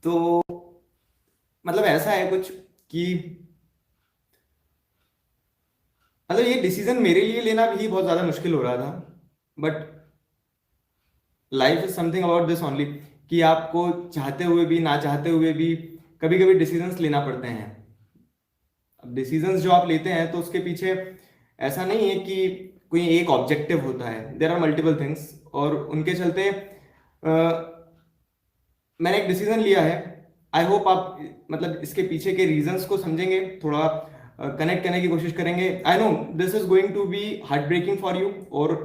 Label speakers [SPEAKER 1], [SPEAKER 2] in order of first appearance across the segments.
[SPEAKER 1] तो मतलब ऐसा है कुछ कि मतलब ये डिसीजन मेरे लिए लेना भी बहुत ज़्यादा मुश्किल हो रहा था। But life is something about this only, कि आपको चाहते हुए भी ना चाहते हुए भी कभी कभी डिसीजंस लेना पड़ते हैं। अब डिसीजंस जो आप लेते हैं तो उसके पीछे ऐसा नहीं है कि कोई एक ऑब्जेक्टिव होता है, देर आर मल्टीपल थिंग्स। और उनके चलते मैंने एक डिसीजन लिया है। आई होप आप मतलब इसके पीछे के रीजंस को समझेंगे, थोड़ा कनेक्ट करने की कोशिश करेंगे। I know this is going to be heartbreaking for you, और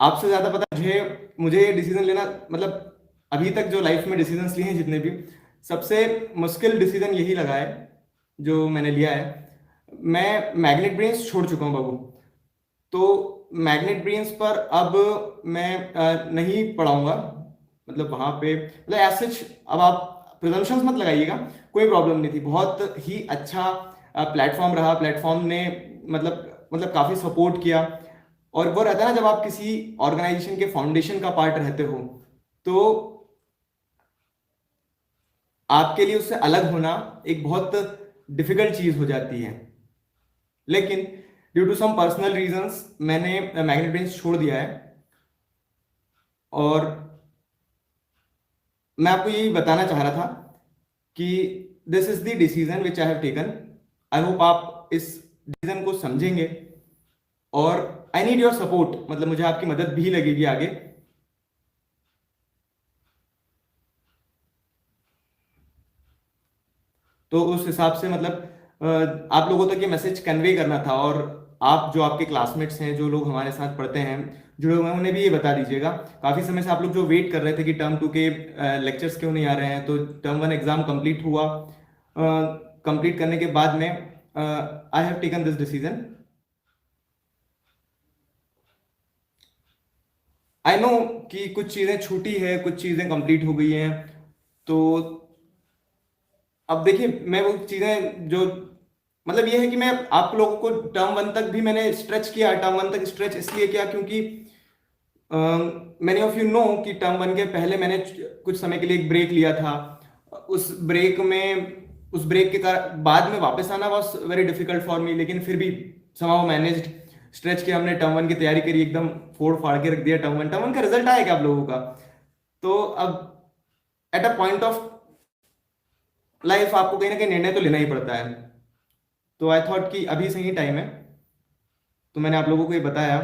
[SPEAKER 1] आपसे ज्यादा पता है मुझे मुझे ये डिसीजन लेना, मतलब अभी तक जो लाइफ में डिसीजंस लिए हैं जितने भी, सबसे मुश्किल डिसीजन यही लगा है जो मैंने लिया है। मैं मैग्नेट ब्रेन्स छोड़ चुका हूँ बाबू। तो मैग्नेट ब्रेन्स पर अब मैं नहीं पढ़ाऊंगा। मतलब वहां पे मतलब एज सच, अब आप प्रिजम्पशंस मत लगाइएगा, कोई प्रॉब्लम नहीं थी, बहुत ही अच्छा प्लेटफॉर्म रहा। प्लेटफॉर्म ने मतलब काफी सपोर्ट किया। और वो रहता है ना, जब आप किसी ऑर्गेनाइजेशन के फाउंडेशन का पार्ट रहते हो, तो आपके लिए उससे अलग होना एक बहुत डिफिकल्ट चीज हो जाती है। लेकिन due to some personal reasons मैंने मैग्नेट ब्रेन्स छोड़ दिया है। और मैं आपको यही बताना चाह रहा था कि this is the decision which I have taken. I hope आप इस डिसीजन को समझेंगे, और आई नीड योर सपोर्ट, मतलब मुझे आपकी मदद भी लगेगी आगे। तो उस हिसाब से मतलब आप लोगों तक ये मैसेज कन्वे करना था। और आप जो आपके क्लासमेट्स हैं, जो लोग हमारे साथ पढ़ते हैं, जुड़े हुए हैं, उन्हें भी ये बता दीजिएगा। काफी समय से आप लोग जो वेट कर रहे थे कि टर्म टू के लेक्चर्स क्यों नहीं आ रहे हैं, तो टर्म वन एग्जाम कंप्लीट हुआ। कंप्लीट करने के बाद में I have taken this decision. I know कि कुछ चीजें छूटी है, कुछ चीजें कंप्लीट हो गई हैं। तो अब देखिए, मैं वो चीजें जो मतलब ये है कि मैं आप लोगों को टर्म वन तक भी मैंने स्ट्रेच किया। टर्म वन तक स्ट्रेच इसलिए किया क्योंकि मैनी ऑफ यू नो कि टर्म वन के पहले मैंने कुछ समय के लिए एक ब्रेक लिया था। उस ब्रेक में उस ब्रेक के बाद में वापस आना was very difficult for me, लेकिन फिर भी समहाउ मैनेज्ड। स्ट्रेच किया हमने, टर्म वन की तैयारी करी, एकदम फोड़ फाड़ के रख दिया। टर्म वन का रिजल्ट आया क्या आप लोगों का? तो अब at a point of life आपको कहीं ना कहीं निर्णय तो लेना ही पड़ता है। तो आई थॉट कि अभी सही टाइम है, तो मैंने आप लोगों को ये बताया।